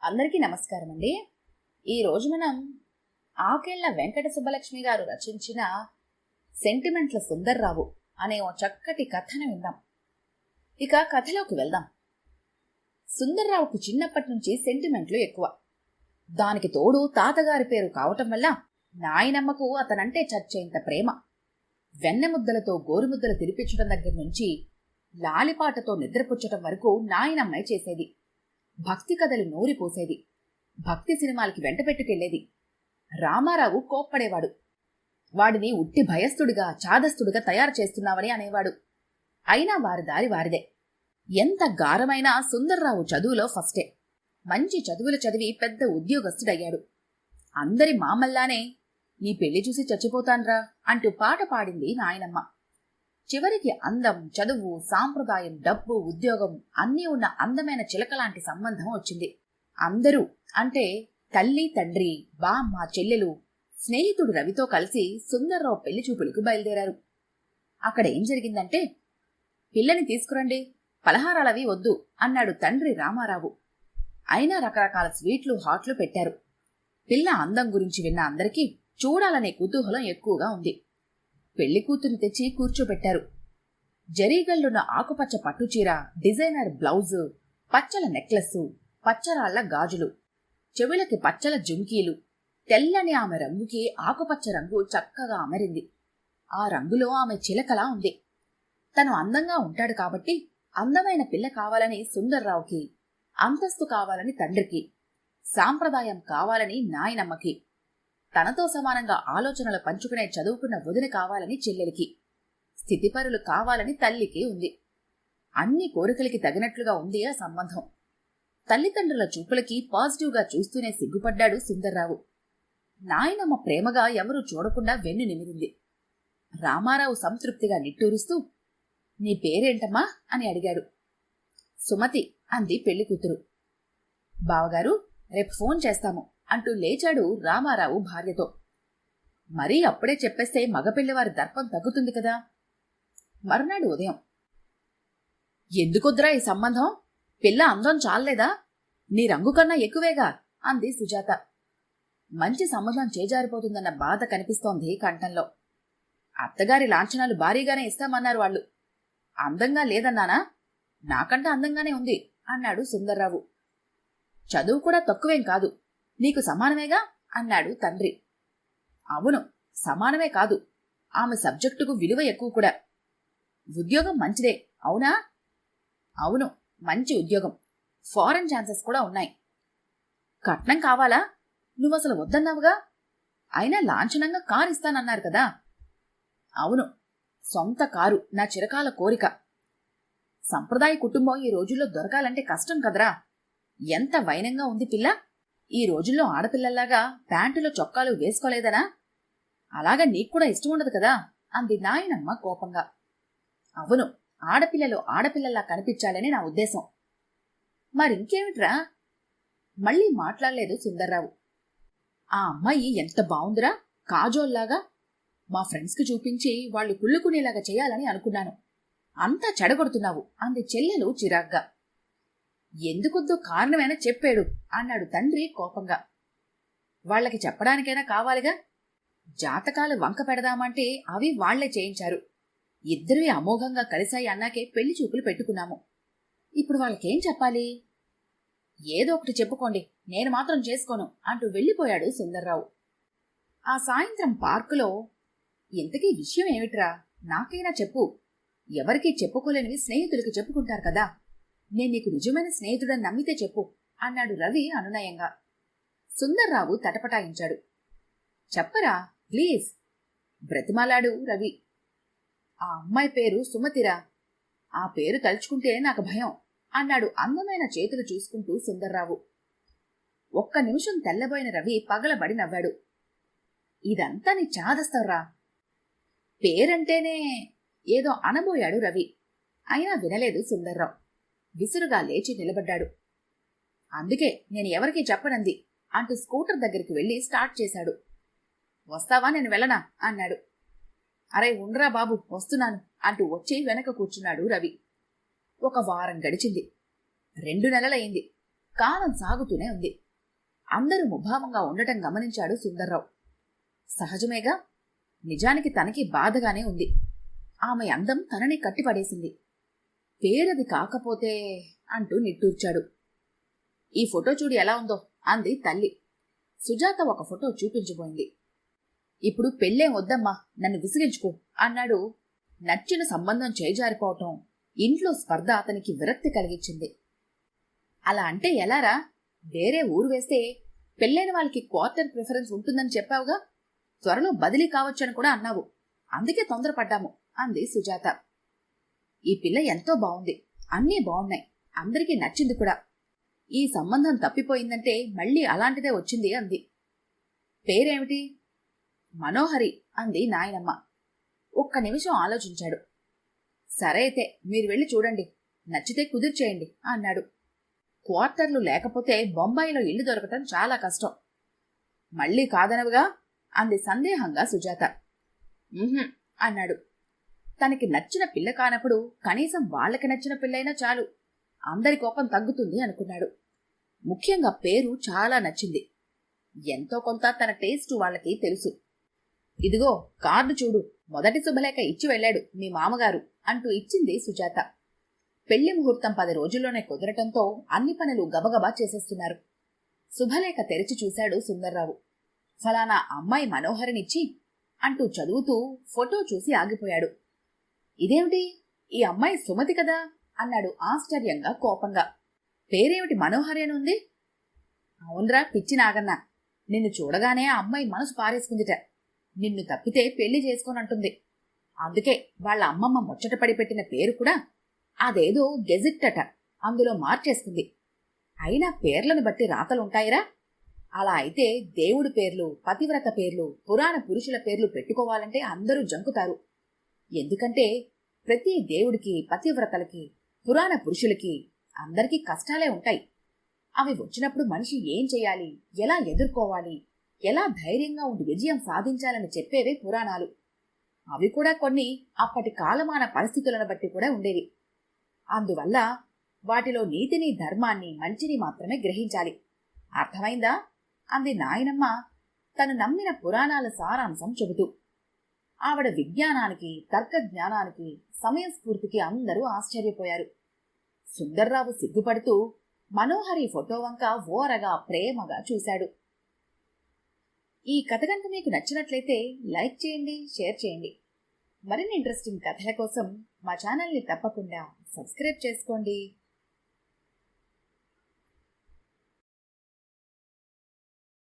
అందరికీ నమస్కారం అండి. ఈరోజు మనం ఆకేళ్ల వెంకట సుబ్బలక్ష్మి గారు రచించిన సెంటిమెంట్ల సుందర్రావు అనే ఓ చక్కటి కథను విందాం. ఇక కథలోకి వెళ్దాం. సుందర్రావుకు చిన్నప్పటి నుంచి సెంటిమెంట్లు ఎక్కువ. దానికి తోడు తాతగారి పేరు కావటం వల్ల నాయనమ్మకు అతనంటే చచ్చేంత ప్రేమ. వెన్నెముద్దలతో గోరుముద్దలు తినిపించడం దగ్గర నుంచి లాలిపాటతో నిద్రపుచ్చటం వరకు నాయనమ్మాయి చేసేది. భక్తి కథలు నూరిపోసేది. భక్తి సినిమాలకి వెంట పెట్టుకెళ్లేది. రామారావు కోప్పడేవాడు. వాడిని ఉట్టి భయస్థుడిగా చాదస్తుడిగా తయారు చేస్తున్నావని అనేవాడు. అయినా వారి దారి వారిదే. ఎంత గారమైనా సుందర్రావు చదువులో ఫస్టే. మంచి చదువులు చదివి పెద్ద ఉద్యోగస్తుడయ్యాడు. అందరి మామల్లానే నీ పెళ్లి చూసి చచ్చిపోతాన్రా అంటూ పాట పాడింది నాయనమ్మ. చివరికి అందం, చదువు, సాంప్రదాయం, డబ్బు, ఉద్యోగం అన్నీ ఉన్న అందమైన చిలకలాంటి సంబంధం వచ్చింది. అందరూ అంటే తల్లి, తండ్రి, బామ్మ, చెల్లెలు, స్నేహితుడు రవితో కలిసి సుందర్రావు పెళ్లి చూపులకు బయలుదేరారు. అక్కడ ఏం జరిగిందంటే, పిల్లని తీసుకురండి, పలహారాలవి వద్దు అన్నాడు తండ్రి రామారావు. అయినా రకరకాల స్వీట్లు, హాట్లు పెట్టారు. పిల్ల అందం గురించి విన్న అందరికీ చూడాలనే కుతూహలం ఎక్కువగా ఉంది. పెళ్లి కూతురు తెచ్చి కూర్చోబెట్టారు. జరీగల్లున్న ఆకుపచ్చ పట్టుచీర, డిజైనర్ బ్లౌజు, పచ్చల నెక్లెస్సు, పచ్చరాళ్ల గాజులు, చెవులకి పచ్చల జుంకీలు. తెల్లని ఆమె రంగుకి ఆకుపచ్చ రంగు చక్కగా అమరింది. ఆ రంగులో ఆమె చిలకలా ఉంది. తను అందంగా ఉంటాడు కాబట్టి అందమైన పిల్ల కావాలని సుందర్రావుకి, అంతస్తు కావాలని తండ్రికి, సాంప్రదాయం కావాలని నాయనమ్మకి, తనతో సమానంగా ఆలోచనలు పంచుకునే చదువుకున్న వదిన కావాలని చెల్లెలికి, స్థితిపరులు కావాలని తల్లికి ఉంది. అన్ని కోరికలకి తగినట్లుగా ఉంది ఆ సంబంధం. తల్లిదండ్రుల చూపులకి పాజిటివ్గా చూస్తూనే సిగ్గుపడ్డాడు సుందర్రావు. నాయనమ్మ ప్రేమగా ఎవరూ చూడకుండా వెన్ను నిమిరింది. రామారావు సంతృప్తిగా నిట్టూరుస్తూ, నీ పేరేంటమ్మా అని అడిగాడు. సుమతి అంది పెళ్లి కూతురు. బావగారు, రేపు ఫోన్ చేస్తాము అంటూ లేచాడు రామారావు భార్యతో. మరీ అప్పుడే చెప్పేస్తే మగపిల్లివారి దర్పం తగ్గుతుంది కదా. మరునాడు ఉదయం, ఎందుకొద్దురా ఈ సంబంధం? పిల్ల అందం చాలలేదా? నీ రంగు కన్నా ఎక్కువేగా అంది సుజాత. మంచి సంబంధం చేజారిపోతుందన్న బాధ కనిపిస్తోంది కంఠంలో. అత్తగారి లాంఛనాలు భారీగానే ఇస్తామన్నారు వాళ్ళు. అందంగా లేదన్నానా? నాకంటే అందంగానే ఉంది అన్నాడు సుందర్రావు. చదువు కూడా తక్కువేం కాదు, నీకు సమానమేగా అన్నాడు తండ్రి. అవును, సమానమే కాదు, ఆమె సబ్జెక్టుకు విలువ ఎక్కువ కూడా. ఉద్యోగం మంచిదే అవునా? అవును, మంచి ఉద్యోగం, ఫారెన్ ఛాన్సెస్ కూడా ఉన్నాయి. కట్నం కావాలా? నువ్వసలు వద్దన్నావుగా. అయినా లాంఛనంగా కారు ఇస్తానన్నారు కదా. అవును, సొంత కారు నా చిరకాల కోరిక. సంప్రదాయ కుటుంబం ఈ రోజుల్లో దొరకాలంటే కష్టం కదరా. ఎంత వైనంగా ఉంది పిల్ల. ఈ రోజుల్లో ఆడపిల్లల్లాగా ప్యాంటులో చొక్కాలు వేసుకోలేదనా? అలాగా నీక్కూడా ఇష్టం ఉండదు కదా అంది నాయనమ్మ కోపంగా. అవును, ఆడపిల్లలు ఆడపిల్లల్లా కనిపించాలని నా ఉద్దేశం. మరింకేమిట్రా? మళ్ళీ మాట్లాడలేదు సుందర్రావు. ఆ అమ్మాయి ఎంత బావుందిరా, కాజోల్లాగా. మా ఫ్రెండ్స్కి చూపించి వాళ్ళు కుళ్ళుకునేలాగా చేయాలని అనుకున్నాను. అంతా చెడగొడుతున్నావు అంది చెల్లెలు చిరాగ్గా. ఎందుకొద్దో కారణమైనా చెప్పాడు అన్నాడు తండ్రి కోపంగా. వాళ్లకి చెప్పడానికైనా కావాలిగా. జాతకాలు వంక పెడదామంటే అవి వాళ్లే చేయించారు. ఇద్దరివి అమోఘంగా కలిశాయి అన్నాకే పెళ్లి చూపులు పెట్టుకున్నాము. ఇప్పుడు వాళ్ళకేం చెప్పాలి? ఏదో ఒకటి చెప్పుకోండి, నేను మాత్రం చేసుకోను అంటూ వెళ్లిపోయాడు సుందర్రావు. ఆ సాయంత్రం పార్కులో, ఇంతకీ విషయం ఏమిట్రా, నాకైనా చెప్పు. ఎవరికీ చెప్పుకోలేనివి స్నేహితులకి చెప్పుకుంటారు కదా. నేను నీకు నిజమైన స్నేహితుడని నమ్మితే చెప్పు అన్నాడు రవి అనునయంగా. సుందర్రావు తటపటాయించాడు. చెప్పరా ప్లీజ్ బ్రతిమాలాడు రవి. ఆ అమ్మాయి పేరు సుమతిరా. ఆ పేరు తలుచుకుంటే నాకు భయం అన్నాడు అందమైన చేతులు చూసుకుంటూ సుందర్రావు. ఒక్క నిమిషం తెల్లబోయిన రవి పగలబడి నవ్వాడు. ఇదంతా నీ చాదస్తావురా. పేరంటేనే ఏదో అనబోయాడు రవి. అయినా వినలేదు సుందర్రావు. విసురుగా లేచి నిలబడ్డాడు. అందుకే నేను ఎవరికీ చెప్పనంది అంటూ స్కూటర్ దగ్గరికి వెళ్లి స్టార్ట్ చేశాడు. వస్తావా, నేను వెళ్ళనా అన్నాడు. అరే ఉండ్రా బాబు, వస్తున్నాను అంటూ వచ్చి వెనక కూర్చున్నాడు రవి. ఒక వారం గడిచింది. 2 నెలలయింది. కాలం సాగుతూనే ఉంది. అందరూ ముభావంగా ఉండటం గమనించాడు సుందర్రావు. సహజమేగా, నిజానికి తనకి బాధగానే ఉంది. ఆమె అందం తనని కట్టిపడేసింది. పేరది కాకపోతే అంటూ నిట్టూర్చాడు. ఈ ఫోటో చూడు ఎలా ఉందో అంది తల్లి. సుజాత ఒక ఫోటో చూపించబోయింది. ఇప్పుడు పెళ్ళేం వద్దమ్మా, నన్ను విసిగించుకో అన్నాడు. నచ్చిన సంబంధం చేజారిపోవటం, ఇంట్లో స్పర్ధ అతనికి విరక్తి కలిగించింది. అలా అంటే ఎలారా? వేరే ఊరు వేస్తే పెళ్ళైన వాళ్ళకి క్వార్టర్ ప్రిఫరెన్స్ ఉంటుందని చెప్పావుగా. త్వరలో బదిలీ కావచ్చని కూడా అన్నావు. అందుకే తొందరపడ్డాము అంది సుజాత. ఈ పిల్ల ఎంతో బాగుంది, అన్నీ బాగున్నాయి, అందరికీ నచ్చింది కూడా. ఈ సంబంధం తప్పిపోయిందంటే మళ్ళీ అలాంటిదే వచ్చింది అంది. పేరేమిటి? మనోహరి అంది నాయనమ్మ. ఒక్క నిమిషం ఆలోచించాడు. సరే అయితే మీరు వెళ్ళి చూడండి, నచ్చితే కుదిర్చేయండి అన్నాడు. క్వార్టర్లు లేకపోతే బొంబాయిలో ఇల్లు దొరకటం చాలా కష్టం. మళ్ళీ కాదనవుగా అంది సందేహంగా సుజాత. అన్నాడు. తనకి నచ్చిన పిల్ల కానప్పుడు కనీసం వాళ్ళకి నచ్చిన పిల్లైనా చాలు, అందరి కోపం తగ్గుతుంది అనుకున్నాడు. ముఖ్యంగా పేరు చాలా నచ్చింది. ఎంతో కొంత తన టేస్ట్ వాళ్ళకి తెలుసు. ఇదిగో కార్డు చూడు, మొదటి శుభలేఖ ఇచ్చి వెళ్ళాడు మీ మామగారు అంటూ ఇచ్చింది సుజాత. పెళ్లి ముహూర్తం 10 రోజుల్లోనే కుదరటంతో అన్ని పనులు గబగబా చేసేస్తున్నారు. శుభలేఖ తెరిచి చూశాడు సుందర్రావు. ఫలానా అమ్మాయి మనోహరినిచ్చి అంటూ చదువుతూ ఫోటో చూసి ఆగిపోయాడు. ఇదేమిటి, ఈ అమ్మాయి సుమతి కదా అన్నాడు ఆశ్చర్యంగా, కోపంగా. పేరేమిటి మనోహరి అని ఉంది? అవునరా పిచ్చి నాగన్న, నిన్ను చూడగానే ఆ అమ్మాయి మనసు పారేసుకుందిట. నిన్ను తప్పితే పెళ్లి చేసుకోనంటుంది. అందుకే వాళ్ళ అమ్మమ్మ ముచ్చటపడి పెట్టిన పేరు కూడా అదేదో గెజిట్ అట, అందులో మార్చేసుకుంది. అయినా పేర్లను బట్టి రాతలుంటాయిరా. అలా అయితే దేవుడి పేర్లు, పతివ్రత పేర్లు, పురాణ పురుషుల పేర్లు పెట్టుకోవాలంటే అందరూ జంకుతారు. ఎందుకంటే ప్రతి దేవుడికి, పతివ్రతలకి, పురాణ పురుషులకి అందరికీ కష్టాలే ఉంటాయి. అవి వచ్చినప్పుడు మనిషి ఏం చేయాలి, ఎలా ఎదుర్కోవాలి, ఎలా ధైర్యంగా ఉండి విజయం సాధించాలని చెప్పేవే పురాణాలు. అవి కూడా కొన్ని అప్పటి కాలమాన పరిస్థితులను బట్టి కూడా ఉండేవి. అందువల్ల వాటిలో నీతిని, ధర్మాన్ని, మంచిని మాత్రమే గ్రహించాలి. అర్థమైందా అంది నాయనమ్మ తను నమ్మిన పురాణాల సారాంశం చెబుతూ. ఆవిడ విజ్ఞానానికి, తర్కజ్ఞానానికి, సమయస్ఫూర్తికి అందరూ ఆశ్చర్యపోయారు. సుందర్రావు సిగ్గుపడుతూ మనోహరి ఫోటో వంక ఓరగా, ప్రేమగా చూశాడు. ఈ కథ కనుక మీకు నచ్చినట్లయితే లైక్ చేయండి, షేర్ చేయండి. మరిన్ని ఇంట్రెస్టింగ్ కథల కోసం మా ఛానల్ని తప్పకుండా సబ్స్క్రైబ్ చేసుకోండి.